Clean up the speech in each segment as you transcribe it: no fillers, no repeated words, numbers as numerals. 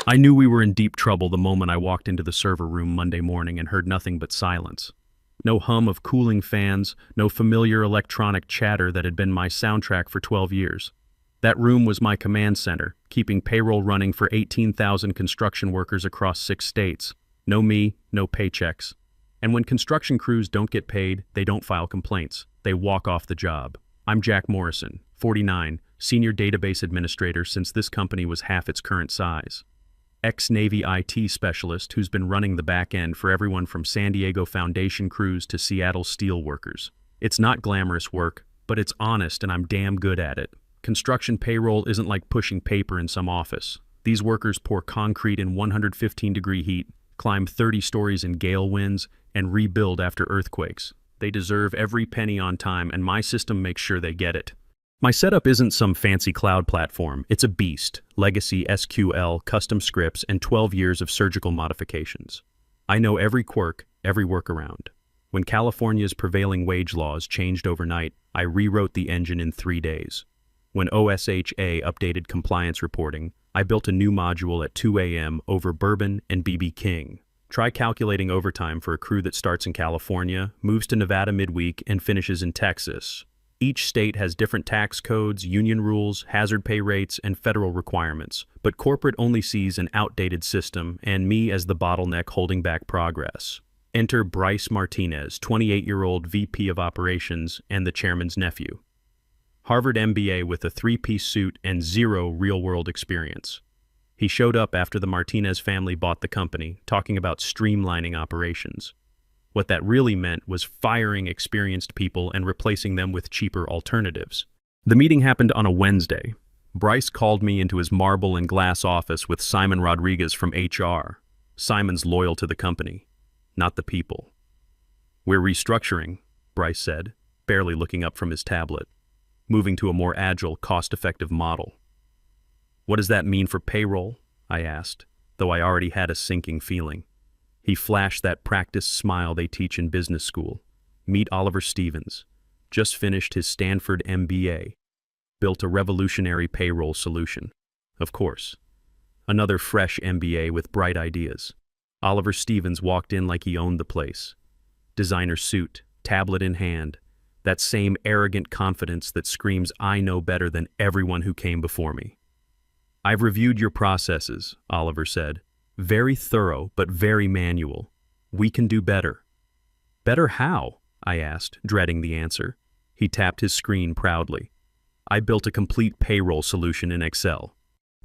I knew we were in deep trouble the moment I walked into the server room Monday morning and heard nothing but silence. No hum of cooling fans, no familiar electronic chatter that had been my soundtrack for 12 years. That room was my command center, keeping payroll running for 18,000 construction workers across 6 states. No me, no paychecks. And when construction crews don't get paid, they don't file complaints. They walk off the job. I'm Jack Morrison, 49, Senior Database Administrator since this company was half its current size. Ex-Navy IT specialist who's been running the back end for everyone from San Diego Foundation crews to Seattle steel workers. It's not glamorous work, but it's honest and I'm damn good at it. Construction payroll isn't like pushing paper in some office. These workers pour concrete in 115-degree heat, climb 30 stories in gale winds, and rebuild after earthquakes. They deserve every penny on time, and my system makes sure they get it. My setup isn't some fancy cloud platform. It's a beast: legacy SQL, custom scripts, and 12 years of surgical modifications. I know every quirk, every workaround. When California's prevailing wage laws changed overnight, I rewrote the engine in 3 days. When OSHA updated compliance reporting, I built a new module at 2 a.m. over Bourbon and BB King. Try calculating overtime for a crew that starts in California, moves to Nevada midweek, and finishes in Texas. Each state has different tax codes, union rules, hazard pay rates, and federal requirements, but corporate only sees an outdated system and me as the bottleneck holding back progress. Enter Bryce Martinez, 28-year-old VP of Operations and the chairman's nephew. Harvard MBA with a 3-piece suit and 0 real-world experience. He showed up after the Martinez family bought the company, talking about streamlining operations. What that really meant was firing experienced people and replacing them with cheaper alternatives. The meeting happened on a Wednesday. Bryce called me into his marble and glass office with Simon Rodriguez from HR. Simon's loyal to the company, not the people. "We're restructuring," Bryce said, barely looking up from his tablet, "moving to a more agile, cost-effective model." "What does that mean for payroll?" I asked, though I already had a sinking feeling. He flashed that practiced smile they teach in business school. Meet Oliver Stevens. Just finished his Stanford MBA. Built a revolutionary payroll solution. Of course. Another fresh MBA with bright ideas. Oliver Stevens walked in like he owned the place. Designer suit, tablet in hand. That same arrogant confidence that screams, "I know better than everyone who came before me." "I've reviewed your processes," Oliver said. "Very thorough, but very manual. We can do better." "Better how?" I asked, dreading the answer. He tapped his screen proudly. "I built a complete payroll solution in Excel.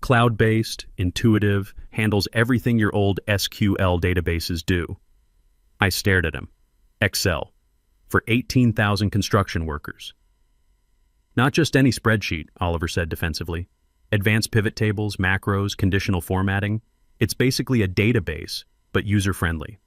Cloud-based, intuitive, handles everything your old SQL databases do." I stared at him. Excel. For 18,000 construction workers. "Not just any spreadsheet," Oliver said defensively. "Advanced pivot tables, macros, conditional formatting. It's basically a database, but user-friendly."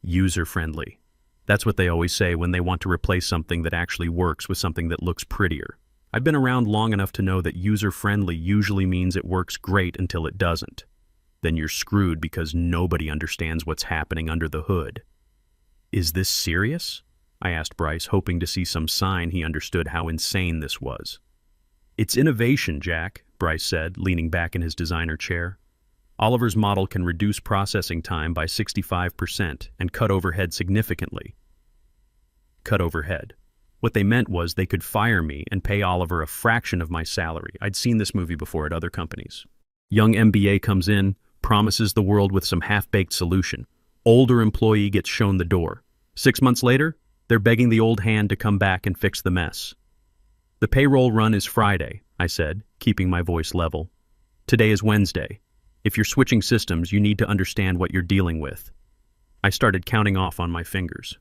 User-friendly. That's what they always say when they want to replace something that actually works with something that looks prettier. I've been around long enough to know that user-friendly usually means it works great until it doesn't. Then you're screwed because nobody understands what's happening under the hood. "Is this serious?" I asked Bryce, hoping to see some sign he understood how insane this was. "It's innovation, Jack," Bryce said, leaning back in his designer chair. "Oliver's model can reduce processing time by 65% and cut overhead significantly." Cut overhead. What they meant was they could fire me and pay Oliver a fraction of my salary. I'd seen this movie before at other companies. Young MBA comes in, promises the world with some half-baked solution. Older employee gets shown the door. 6 months later, they're begging the old hand to come back and fix the mess. "The payroll run is Friday," I said, keeping my voice level. "Today is Wednesday. If you're switching systems, you need to understand what you're dealing with." I started counting off on my fingers.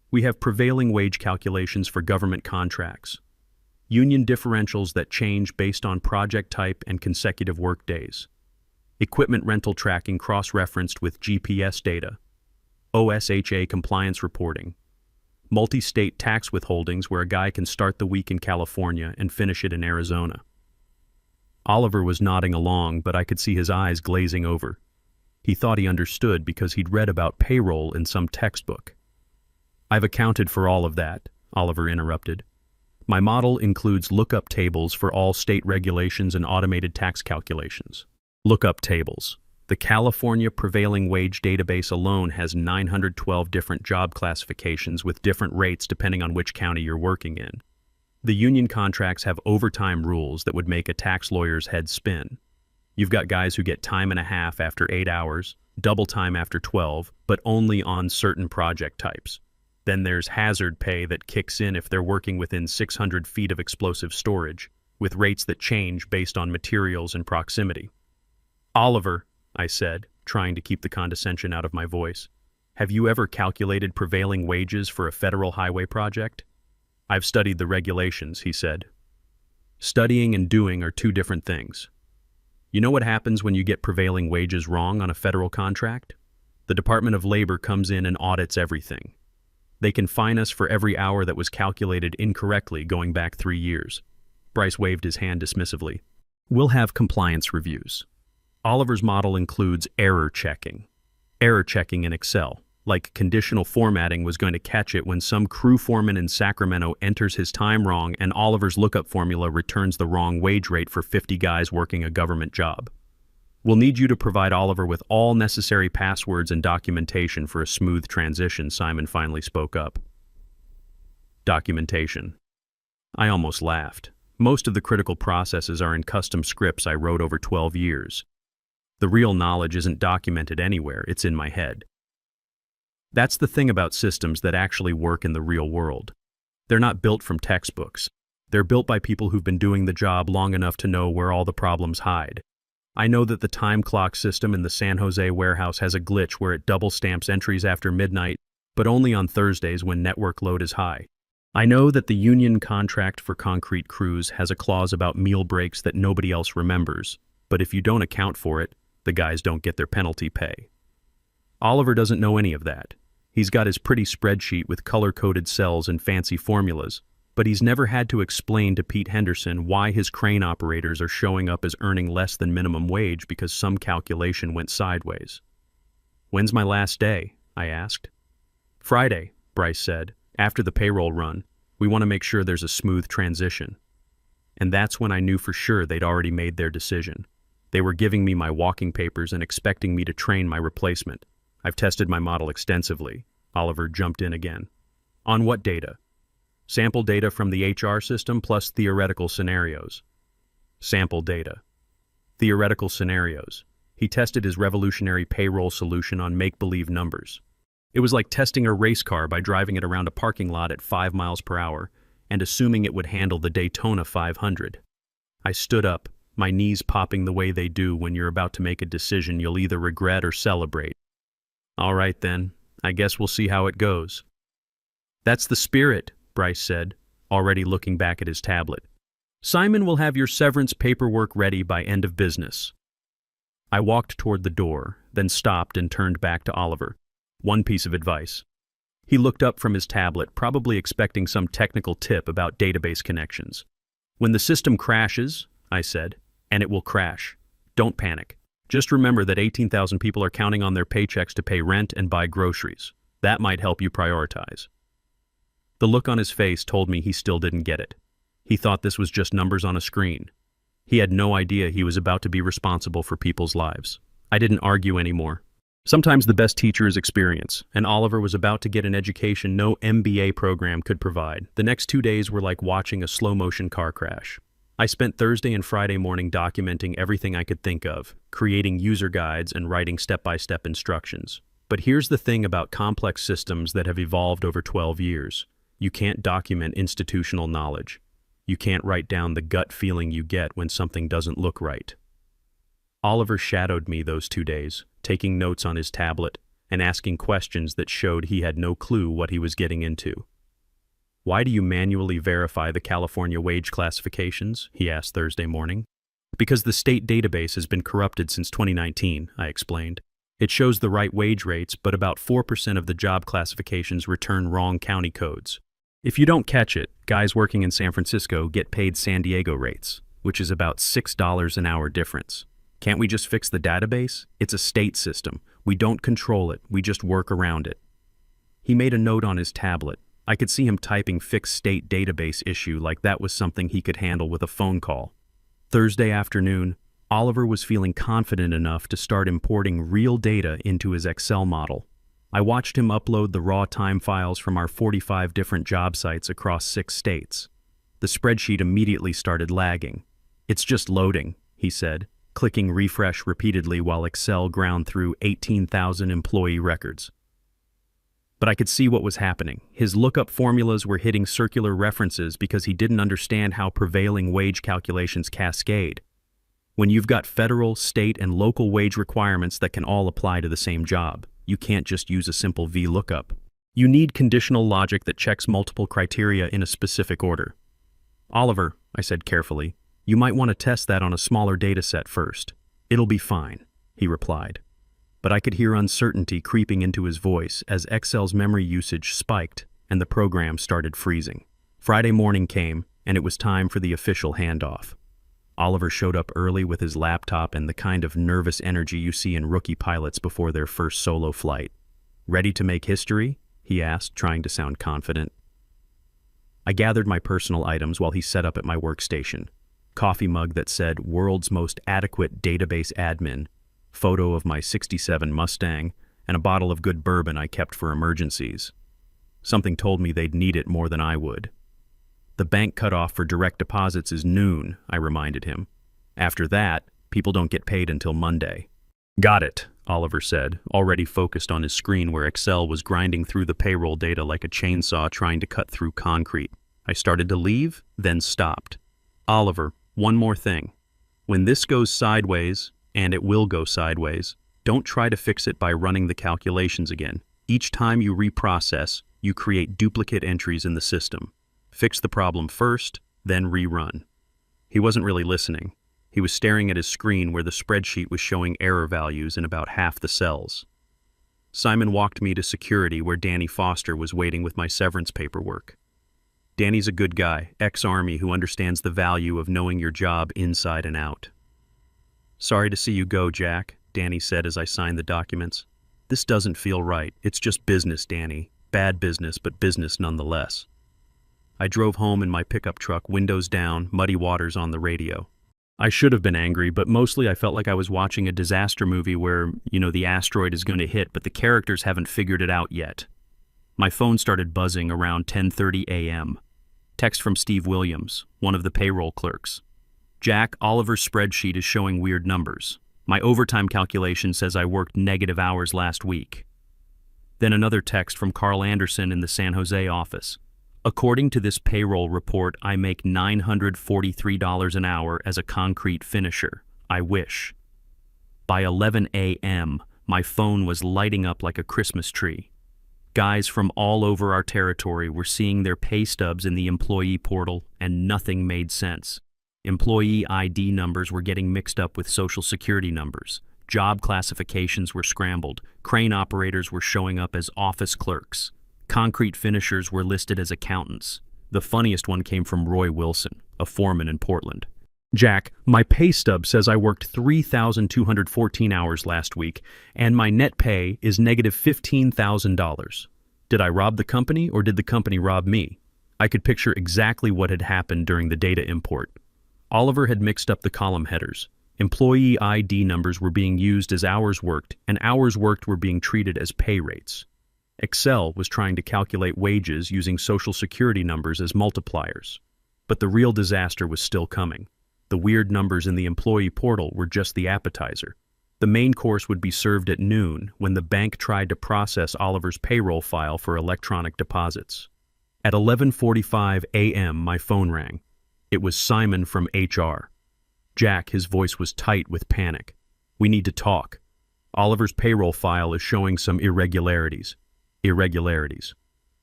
"We have prevailing wage calculations for government contracts. Union differentials that change based on project type and consecutive work days. Equipment rental tracking cross-referenced with GPS data. OSHA compliance reporting. Multi-state tax withholdings where a guy can start the week in California and finish it in Arizona." Oliver was nodding along, but I could see his eyes glazing over. He thought he understood because he'd read about payroll in some textbook. "I've accounted for all of that," Oliver interrupted. "My model includes lookup tables for all state regulations and automated tax calculations. Lookup tables. The California Prevailing Wage Database alone has 912 different job classifications with different rates depending on which county you're working in. The union contracts have overtime rules that would make a tax lawyer's head spin. You've got guys who get time and a half after 8 hours, double time after 12, but only on certain project types. Then there's hazard pay that kicks in if they're working within 600 feet of explosive storage, with rates that change based on materials and proximity. Oliver, I said, trying to keep the condescension out of my voice, have you ever calculated prevailing wages for a federal highway project? I've studied the regulations, he said. Studying and doing are two different things. You know what happens when you get prevailing wages wrong on a federal contract? The Department of Labor comes in and audits everything. They can fine us for every hour that was calculated incorrectly going back 3 years. Bryce waved his hand dismissively. We'll have compliance reviews. Oliver's model includes error checking. Error checking in Excel, like conditional formatting, was going to catch it when some crew foreman in Sacramento enters his time wrong and Oliver's lookup formula returns the wrong wage rate for 50 guys working a government job. We'll need you to provide Oliver with all necessary passwords and documentation for a smooth transition, Simon finally spoke up. Documentation. I almost laughed. Most of the critical processes are in custom scripts I wrote over 12 years. The real knowledge isn't documented anywhere, it's in my head. That's the thing about systems that actually work in the real world. They're not built from textbooks. They're built by people who've been doing the job long enough to know where all the problems hide. I know that the time clock system in the San Jose warehouse has a glitch where it double stamps entries after midnight, but only on Thursdays when network load is high. I know that the union contract for concrete crews has a clause about meal breaks that nobody else remembers, but if you don't account for it, the guys don't get their penalty pay. Oliver doesn't know any of that. He's got his pretty spreadsheet with color-coded cells and fancy formulas, but he's never had to explain to Pete Henderson why his crane operators are showing up as earning less than minimum wage because some calculation went sideways. When's my last day? I asked. Friday, Bryce said. After the payroll run, we want to make sure there's a smooth transition. And that's when I knew for sure they'd already made their decision. They were giving me my walking papers and expecting me to train my replacement. I've tested my model extensively. Oliver jumped in again. On what data? Sample data from the HR system plus theoretical scenarios. Sample data. Theoretical scenarios. He tested his revolutionary payroll solution on make-believe numbers. It was like testing a race car by driving it around a parking lot at 5 miles per hour and assuming it would handle the Daytona 500. I stood up, my knees popping the way they do when you're about to make a decision you'll either regret or celebrate. All right then, I guess we'll see how it goes. That's the spirit, Bryce said, already looking back at his tablet. Simon will have your severance paperwork ready by end of business. I walked toward the door, then stopped and turned back to Oliver. One piece of advice. He looked up from his tablet, probably expecting some technical tip about database connections. When the system crashes, I said, and it will crash, don't panic. Just remember that 18,000 people are counting on their paychecks to pay rent and buy groceries. That might help you prioritize. The look on his face told me he still didn't get it. He thought this was just numbers on a screen. He had no idea he was about to be responsible for people's lives. I didn't argue anymore. Sometimes the best teacher is experience, and Oliver was about to get an education no MBA program could provide. The next 2 days were like watching a slow-motion car crash. I spent Thursday and Friday morning documenting everything I could think of, creating user guides and writing step-by-step instructions. But here's the thing about complex systems that have evolved over 12 years. You can't document institutional knowledge. You can't write down the gut feeling you get when something doesn't look right. Oliver shadowed me those 2 days, taking notes on his tablet and asking questions that showed he had no clue what he was getting into. Why do you manually verify the California wage classifications? He asked Thursday morning. Because the state database has been corrupted since 2019, I explained. It shows the right wage rates, but about 4% of the job classifications return wrong county codes. If you don't catch it, guys working in San Francisco get paid San Diego rates, which is about $6 an hour difference. Can't we just fix the database? It's a state system. We don't control it, we just work around it. He made a note on his tablet. I could see him typing fix state database issue like that was something he could handle with a phone call. Thursday afternoon, Oliver was feeling confident enough to start importing real data into his Excel model. I watched him upload the raw time files from our 45 different job sites across 6 states. The spreadsheet immediately started lagging. "It's just loading," he said, clicking refresh repeatedly while Excel ground through 18,000 employee records. But I could see what was happening. His lookup formulas were hitting circular references because he didn't understand how prevailing wage calculations cascade. When you've got federal, state, and local wage requirements that can all apply to the same job, you can't just use a simple VLOOKUP. You need conditional logic that checks multiple criteria in a specific order. "Oliver," I said carefully, "you might want to test that on a smaller data set first. It'll be fine," he replied. But I could hear uncertainty creeping into his voice as Excel's memory usage spiked and the program started freezing. Friday morning came, and it was time for the official handoff. Oliver showed up early with his laptop and the kind of nervous energy you see in rookie pilots before their first solo flight. "Ready to make history?" he asked, trying to sound confident. I gathered my personal items while he set up at my workstation. Coffee mug that said "World's Most Adequate Database Admin," photo of my '67 Mustang, and a bottle of good bourbon I kept for emergencies. Something told me they'd need it more than I would. "The bank cutoff for direct deposits is noon," I reminded him. "After that, people don't get paid until Monday." "Got it," Oliver said, already focused on his screen where Excel was grinding through the payroll data like a chainsaw trying to cut through concrete. I started to leave, then stopped. "Oliver, one more thing. When this goes sideways, and it will go sideways, don't try to fix it by running the calculations again. Each time you reprocess, you create duplicate entries in the system. Fix the problem first, then rerun." He wasn't really listening. He was staring at his screen where the spreadsheet was showing error values in about half the cells. Simon walked me to security where Danny Foster was waiting with my severance paperwork. Danny's a good guy, ex-Army who understands the value of knowing your job inside and out. "Sorry to see you go, Jack," Danny said as I signed the documents. "This doesn't feel right. It's just business, Danny. Bad business, but business nonetheless." I drove home in my pickup truck, windows down, Muddy Waters on the radio. I should have been angry, but mostly I felt like I was watching a disaster movie where, the asteroid is going to hit, but the characters haven't figured it out yet. My phone started buzzing around 10:30 a.m. Text from Steve Williams, one of the payroll clerks. "Jack, Oliver's spreadsheet is showing weird numbers. My overtime calculation says I worked negative hours last week." Then another text from Carl Anderson in the San Jose office. "According to this payroll report, I make $943 an hour as a concrete finisher. I wish." By 11 a.m., my phone was lighting up like a Christmas tree. Guys from all over our territory were seeing their pay stubs in the employee portal, and nothing made sense. Employee ID numbers were getting mixed up with Social Security numbers. Job classifications were scrambled. Crane operators were showing up as office clerks. Concrete finishers were listed as accountants. The funniest one came from Roy Wilson, a foreman in Portland. "Jack, my pay stub says I worked 3,214 hours last week, and my net pay is negative $15,000. Did I rob the company, or did the company rob me?" I could picture exactly what had happened during the data import. Oliver had mixed up the column headers. Employee ID numbers were being used as hours worked, and hours worked were being treated as pay rates. Excel was trying to calculate wages using Social Security numbers as multipliers. But the real disaster was still coming. The weird numbers in the employee portal were just the appetizer. The main course would be served at noon when the bank tried to process Oliver's payroll file for electronic deposits. At 11:45 a.m., my phone rang. It was Simon from HR. "Jack," his voice was tight with panic. "We need to talk. Oliver's payroll file is showing some irregularities.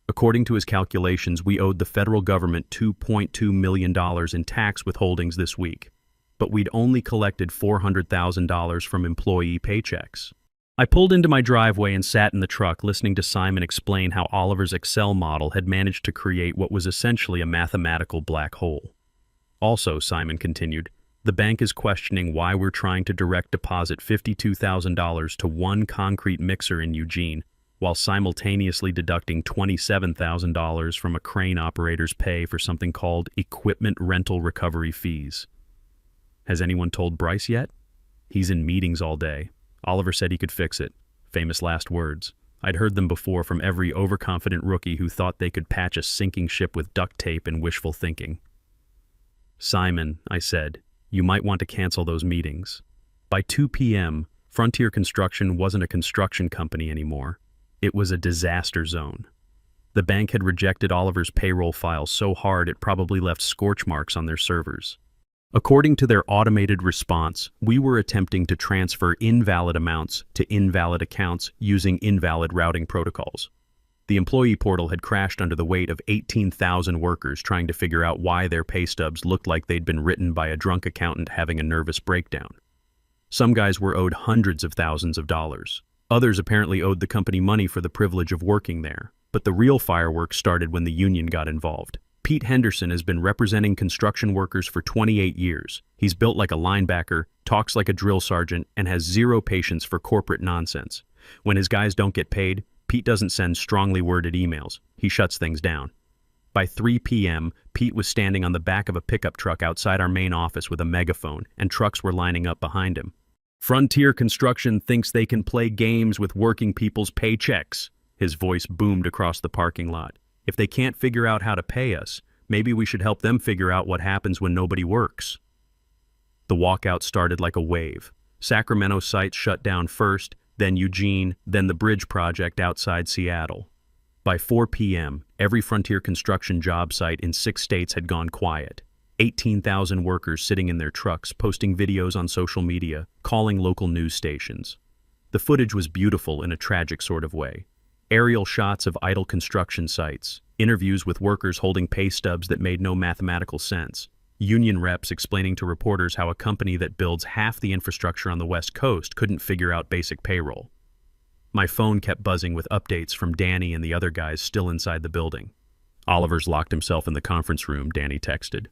According to his calculations, we owed the federal government $2.2 million in tax withholdings this week, but we'd only collected $400,000 from employee paychecks." I pulled into my driveway and sat in the truck listening to Simon explain how Oliver's Excel model had managed to create what was essentially a mathematical black hole. "Also," Simon continued, "the bank is questioning why we're trying to direct deposit $52,000 to one concrete mixer in Eugene, while simultaneously deducting $27,000 from a crane operator's pay for something called equipment rental recovery fees. Has anyone told Bryce yet?" He's in meetings all day. Oliver said he could fix it. Famous last words. I'd heard them before from every overconfident rookie who thought they could patch a sinking ship with duct tape and wishful thinking. Simon, I said, you might want to cancel those meetings. By 2 p.m., Frontier Construction wasn't a construction company anymore. It was a disaster zone. The bank had rejected Oliver's payroll file so hard it probably left scorch marks on their servers. According to their automated response, we were attempting to transfer invalid amounts to invalid accounts using invalid routing protocols. The employee portal had crashed under the weight of 18,000 workers trying to figure out why their pay stubs looked like they'd been written by a drunk accountant having a nervous breakdown. Some guys were owed hundreds of thousands of dollars. Others apparently owed the company money for the privilege of working there. But the real fireworks started when the union got involved. Pete Henderson has been representing construction workers for 28 years. He's built like a linebacker, talks like a drill sergeant, and has zero patience for corporate nonsense. When his guys don't get paid, Pete doesn't send strongly worded emails. He shuts things down. By 3 p.m., Pete was standing on the back of a pickup truck outside our main office with a megaphone, and trucks were lining up behind him. Frontier Construction thinks they can play games with working people's paychecks. His voice boomed across the parking lot. If they can't figure out how to pay us, maybe we should help them figure out what happens when nobody works. The walkout started like a wave. Sacramento sites shut down first, then Eugene, then the bridge project outside Seattle. By 4 p.m., every Frontier Construction job site in 6 states had gone quiet. 18,000 workers sitting in their trucks, posting videos on social media, calling local news stations. The footage was beautiful in a tragic sort of way. Aerial shots of idle construction sites, interviews with workers holding pay stubs that made no mathematical sense, union reps explaining to reporters how a company that builds half the infrastructure on the West Coast couldn't figure out basic payroll. My phone kept buzzing with updates from Danny and the other guys still inside the building. Oliver's locked himself in the conference room, Danny texted.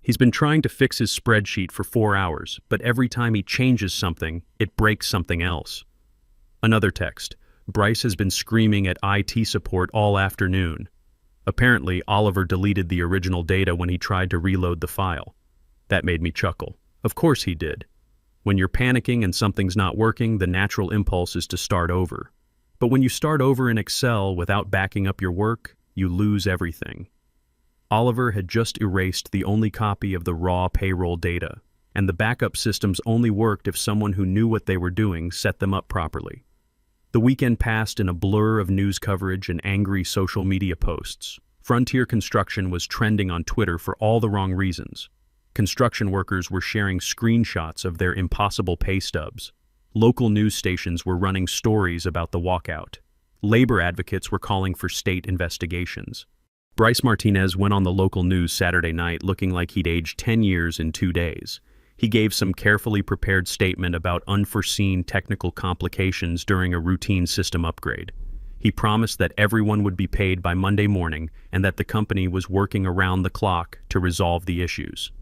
He's been trying to fix his spreadsheet for 4 hours, but every time he changes something, it breaks something else. Another text. Bryce has been screaming at IT support all afternoon. Apparently, Oliver deleted the original data when he tried to reload the file. That made me chuckle. Of course he did. When you're panicking and something's not working, the natural impulse is to start over. But when you start over in Excel without backing up your work, you lose everything. Oliver had just erased the only copy of the raw payroll data, and the backup systems only worked if someone who knew what they were doing set them up properly. The weekend passed in a blur of news coverage and angry social media posts. Frontier Construction was trending on Twitter for all the wrong reasons. Construction workers were sharing screenshots of their impossible pay stubs. Local news stations were running stories about the walkout. Labor advocates were calling for state investigations. Bryce Martinez went on the local news Saturday night looking like he'd aged 10 years in 2 days. He gave some carefully prepared statement about unforeseen technical complications during a routine system upgrade. He promised that everyone would be paid by Monday morning and that the company was working around the clock to resolve the issues.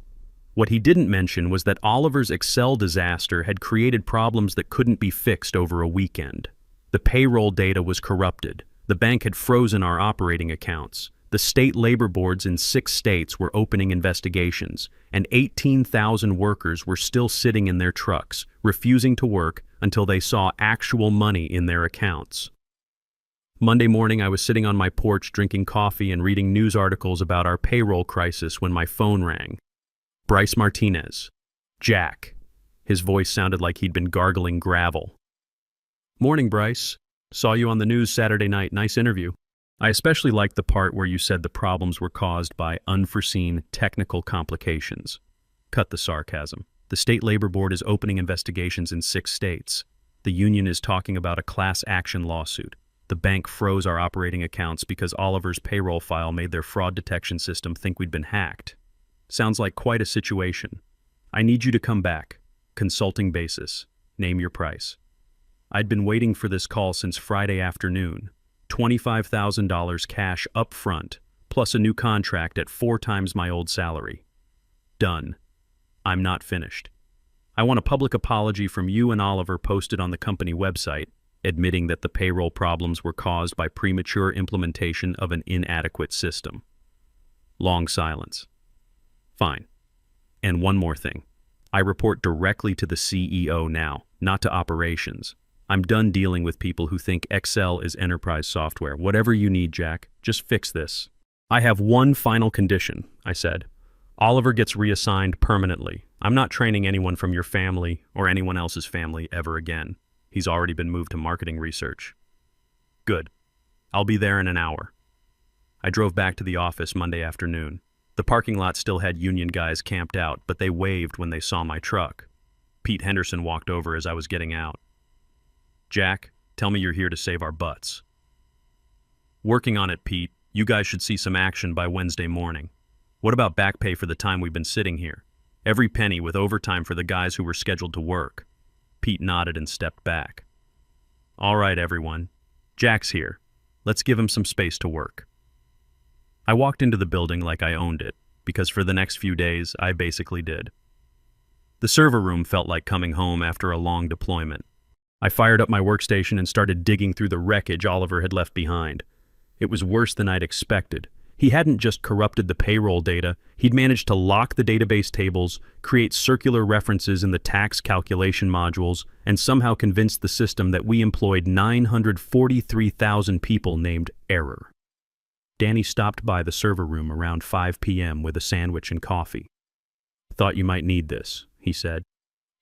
What he didn't mention was that Oliver's Excel disaster had created problems that couldn't be fixed over a weekend. The payroll data was corrupted. The bank had frozen our operating accounts. The state labor boards in 6 states were opening investigations, and 18,000 workers were still sitting in their trucks, refusing to work until they saw actual money in their accounts. Monday morning, I was sitting on my porch drinking coffee and reading news articles about our payroll crisis when my phone rang. Bryce Martinez. Jack. His voice sounded like he'd been gargling gravel. Morning, Bryce. Saw you on the news Saturday night. Nice interview. I especially liked the part where you said the problems were caused by unforeseen technical complications. Cut the sarcasm. The state labor board is opening investigations in 6 states. The union is talking about a class action lawsuit. The bank froze our operating accounts because Oliver's payroll file made their fraud detection system think we'd been hacked. Sounds like quite a situation. I need you to come back. Consulting basis. Name your price. I'd been waiting for this call since Friday afternoon. $25,000 cash up front, plus a new contract at 4 times my old salary. Done. I'm not finished. I want a public apology from you and Oliver posted on the company website, admitting that the payroll problems were caused by premature implementation of an inadequate system. Long silence. Fine. And one more thing. I report directly to the CEO now, not to operations. I'm done dealing with people who think Excel is enterprise software. Whatever you need, Jack, just fix this. I have one final condition, I said. Oliver gets reassigned permanently. I'm not training anyone from your family or anyone else's family ever again. He's already been moved to marketing research. Good. I'll be there in an hour. I drove back to the office Monday afternoon. The parking lot still had union guys camped out, but they waved when they saw my truck. Pete Henderson walked over as I was getting out. Jack, tell me you're here to save our butts. Working on it, Pete. You guys should see some action by Wednesday morning. What about back pay for the time we've been sitting here? Every penny with overtime for the guys who were scheduled to work. Pete nodded and stepped back. All right, everyone. Jack's here. Let's give him some space to work. I walked into the building like I owned it, because for the next few days, I basically did. The server room felt like coming home after a long deployment. I fired up my workstation and started digging through the wreckage Oliver had left behind. It was worse than I'd expected. He hadn't just corrupted the payroll data, he'd managed to lock the database tables, create circular references in the tax calculation modules, and somehow convince the system that we employed 943,000 people named Error. Danny stopped by the server room around 5 p.m. with a sandwich and coffee. Thought you might need this, he said.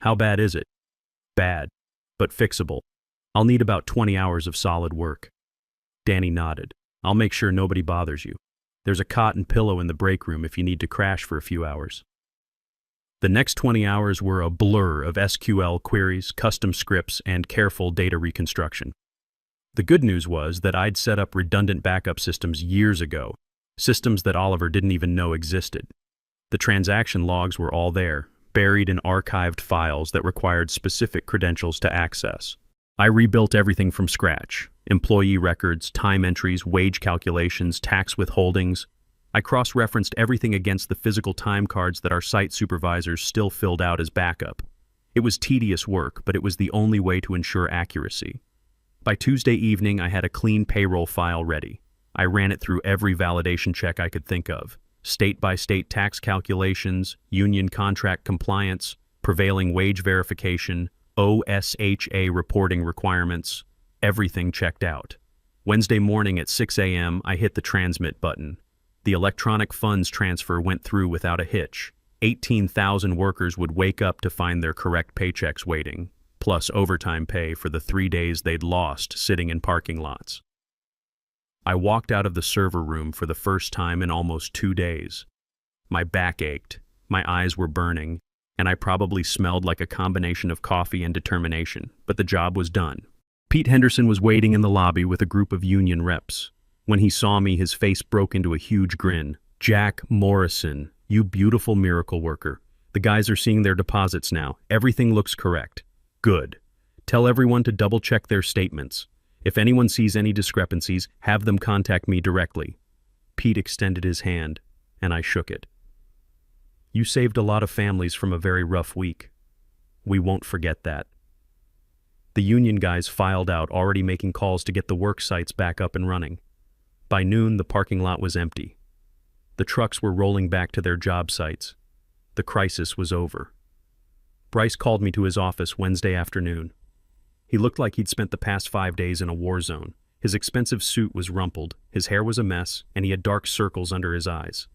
How bad is it? Bad, but fixable. I'll need about 20 hours of solid work. Danny nodded. I'll make sure nobody bothers you. There's a cot and pillow in the break room if you need to crash for a few hours. The next 20 hours were a blur of SQL queries, custom scripts, and careful data reconstruction. The good news was that I'd set up redundant backup systems years ago, systems that Oliver didn't even know existed. The transaction logs were all there, buried in archived files that required specific credentials to access. I rebuilt everything from scratch. Employee records, time entries, wage calculations, tax withholdings. I cross-referenced everything against the physical time cards that our site supervisors still filled out as backup. It was tedious work, but it was the only way to ensure accuracy. By Tuesday evening, I had a clean payroll file ready. I ran it through every validation check I could think of. State-by-state tax calculations, union contract compliance, prevailing wage verification, OSHA reporting requirements. Everything checked out. Wednesday morning at 6 a.m., I hit the transmit button. The electronic funds transfer went through without a hitch. 18,000 workers would wake up to find their correct paychecks waiting, plus overtime pay for the 3 days they'd lost sitting in parking lots. I walked out of the server room for the first time in almost 2 days. My back ached, my eyes were burning, and I probably smelled like a combination of coffee and determination, but the job was done. Pete Henderson was waiting in the lobby with a group of union reps. When he saw me, his face broke into a huge grin. Jack Morrison, you beautiful miracle worker. The guys are seeing their deposits now. Everything looks correct. Good. Tell everyone to double-check their statements. If anyone sees any discrepancies, have them contact me directly. Pete extended his hand, and I shook it. You saved a lot of families from a very rough week. We won't forget that. The union guys filed out, already making calls to get the work sites back up and running. By noon, the parking lot was empty. The trucks were rolling back to their job sites. The crisis was over. Bryce called me to his office Wednesday afternoon. He looked like he'd spent the past 5 days in a war zone. His expensive suit was rumpled, his hair was a mess, and he had dark circles under his eyes.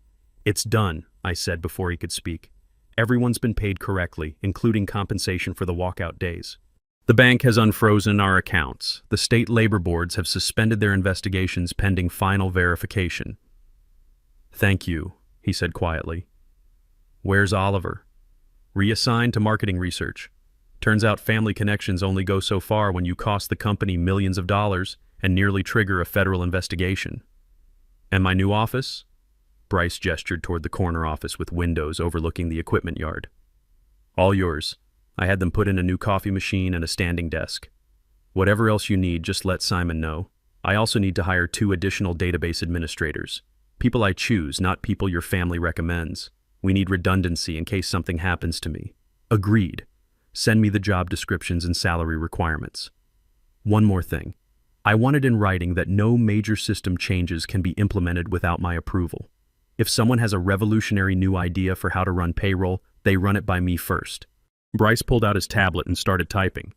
It's done, I said before he could speak. Everyone's been paid correctly, including compensation for the walkout days. The bank has unfrozen our accounts. The state labor boards have suspended their investigations pending final verification. Thank you, he said quietly. Where's Oliver? Reassigned to marketing research. Turns out family connections only go so far when you cost the company millions of dollars and nearly trigger a federal investigation. And my new office? Bryce gestured toward the corner office with windows overlooking the equipment yard. All yours. I had them put in a new coffee machine and a standing desk. Whatever else you need, just let Simon know. I also need to hire 2 additional database administrators. People I choose, not people your family recommends. We need redundancy in case something happens to me. Agreed. Send me the job descriptions and salary requirements. One more thing. I wanted in writing that no major system changes can be implemented without my approval. If someone has a revolutionary new idea for how to run payroll, They run it by me first. Bryce pulled out his tablet and started typing.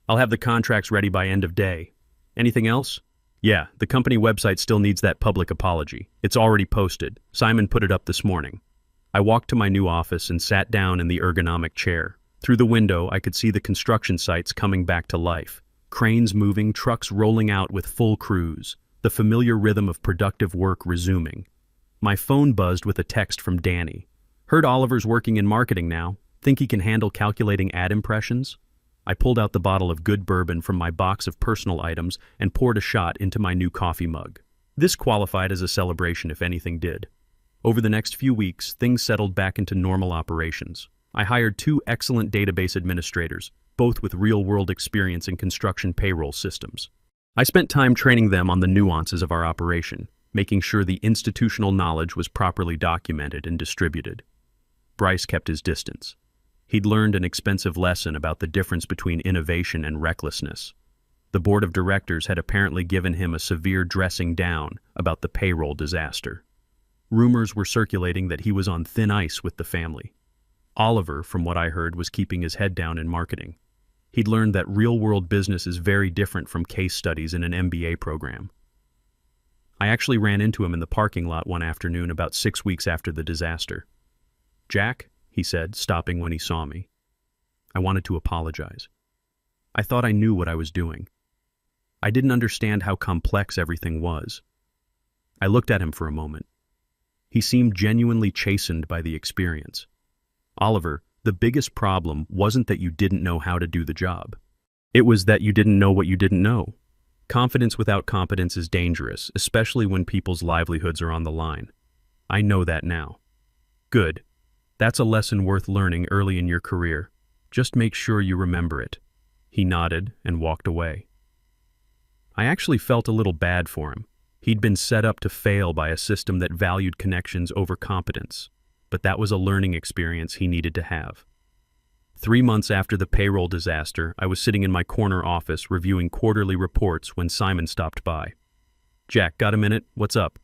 I'll have the contracts ready by end of day. Anything else? Yeah, the company website still needs that public apology. It's already posted. Simon put it up this morning. I walked to my new office and sat down in the ergonomic chair. Through the window, I could see the construction sites coming back to life. Cranes moving, trucks rolling out with full crews, the familiar rhythm of productive work resuming. My phone buzzed with a text from Danny. Heard Oliver's working in marketing now. Think he can handle calculating ad impressions? I pulled out the bottle of good bourbon from my box of personal items and poured a shot into my new coffee mug. This qualified as a celebration if anything did. Over the next few weeks, things settled back into normal operations. I hired 2 excellent database administrators, both with real-world experience in construction payroll systems. I spent time training them on the nuances of our operation, making sure the institutional knowledge was properly documented and distributed. Bryce kept his distance. He'd learned an expensive lesson about the difference between innovation and recklessness. The board of directors had apparently given him a severe dressing down about the payroll disaster. Rumors were circulating that he was on thin ice with the family. Oliver, from what I heard, was keeping his head down in marketing. He'd learned that real-world business is very different from case studies in an MBA program. I actually ran into him in the parking lot one afternoon about 6 weeks after the disaster. "Jack," he said, stopping when he saw me. I wanted to apologize. I thought I knew what I was doing. I didn't understand how complex everything was. I looked at him for a moment. He seemed genuinely chastened by the experience. "Oliver, the biggest problem wasn't that you didn't know how to do the job. It was that you didn't know what you didn't know. Confidence without competence is dangerous, especially when people's livelihoods are on the line. I know that now." "Good. That's a lesson worth learning early in your career. Just make sure you remember it." He nodded and walked away. I actually felt a little bad for him. He'd been set up to fail by a system that valued connections over competence, but that was a learning experience he needed to have. 3 months after the payroll disaster, I was sitting in my corner office reviewing quarterly reports when Simon stopped by. "Jack, got a minute? What's up?"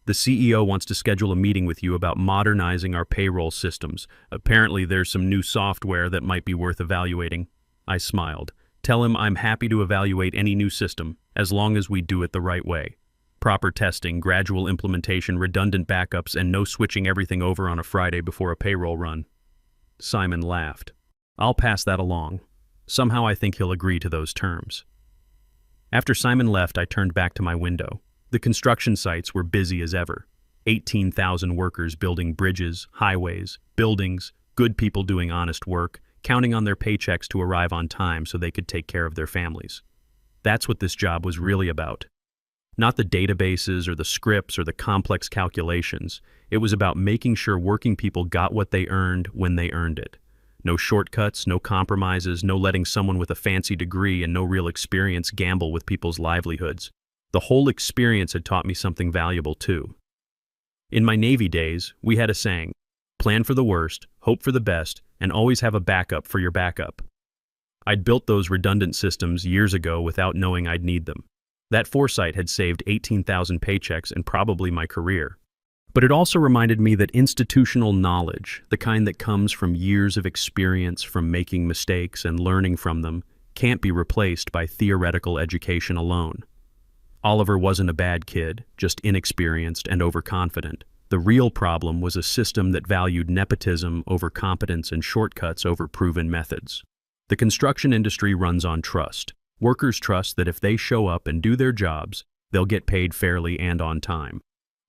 "The CEO wants to schedule a meeting with you about modernizing our payroll systems. Apparently there's some new software that might be worth evaluating." I smiled. "Tell him I'm happy to evaluate any new system, as long as we do it the right way. Proper testing, gradual implementation, redundant backups, and no switching everything over on a Friday before a payroll run." Simon laughed. "I'll pass that along. Somehow I think he'll agree to those terms." After Simon left, I turned back to my window. The construction sites were busy as ever. 18,000 workers building bridges, highways, buildings, good people doing honest work, counting on their paychecks to arrive on time so they could take care of their families. That's what this job was really about. Not the databases or the scripts or the complex calculations. It was about making sure working people got what they earned when they earned it. No shortcuts, no compromises, no letting someone with a fancy degree and no real experience gamble with people's livelihoods. The whole experience had taught me something valuable too. In my Navy days, we had a saying: plan for the worst, hope for the best, and always have a backup for your backup. I'd built those redundant systems years ago without knowing I'd need them. That foresight had saved 18,000 paychecks and probably my career. But it also reminded me that institutional knowledge, the kind that comes from years of experience from making mistakes and learning from them, can't be replaced by theoretical education alone. Oliver wasn't a bad kid, just inexperienced and overconfident. The real problem was a system that valued nepotism over competence and shortcuts over proven methods. The construction industry runs on trust. Workers trust that if they show up and do their jobs, they'll get paid fairly and on time.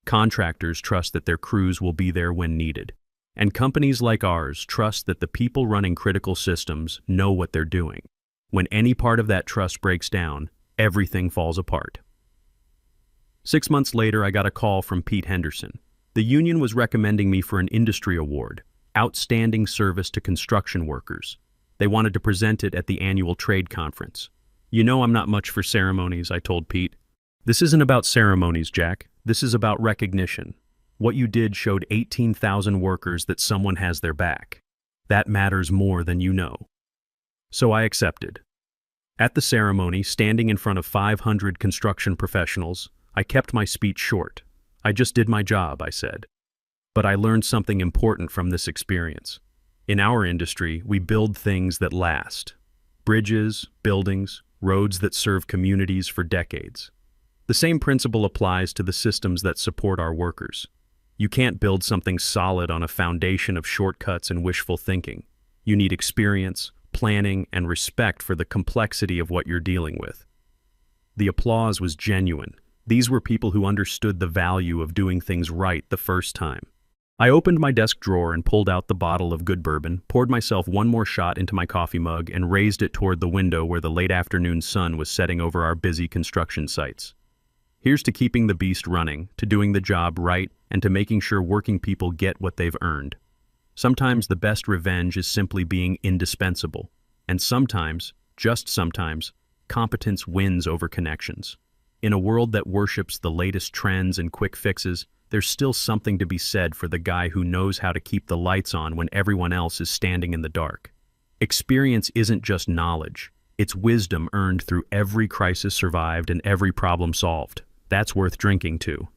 Contractors trust that their crews will be there when needed. And companies like ours trust that the people running critical systems know what they're doing. When any part of that trust breaks down, everything falls apart. 6 months later, I got a call from Pete Henderson. The union was recommending me for an industry award, Outstanding Service to Construction Workers. They wanted to present it at the annual trade conference. "You know I'm not much for ceremonies," I told Pete. "This isn't about ceremonies, Jack. This is about recognition. What you did showed 18,000 workers that someone has their back. That matters more than you know." So I accepted. At the ceremony, standing in front of 500 construction professionals, I kept my speech short. "I just did my job," I said. "But I learned something important from this experience. In our industry, we build things that last. Bridges, buildings, roads that serve communities for decades. The same principle applies to the systems that support our workers. You can't build something solid on a foundation of shortcuts and wishful thinking. You need experience, planning, and respect for the complexity of what you're dealing with. The applause was genuine. These were people who understood the value of doing things right the first time. I opened my desk drawer and pulled out the bottle of good bourbon, poured myself one more shot into my coffee mug, and raised it toward the window where the late afternoon sun was setting over our busy construction sites. Here's to keeping the beast running, to doing the job right, and to making sure working people get what they've earned. Sometimes the best revenge is simply being indispensable. And sometimes, just sometimes, competence wins over connections. In a world that worships the latest trends and quick fixes, there's still something to be said for the guy who knows how to keep the lights on when everyone else is standing in the dark. Experience isn't just knowledge. It's wisdom earned through every crisis survived and every problem solved. That's worth drinking to.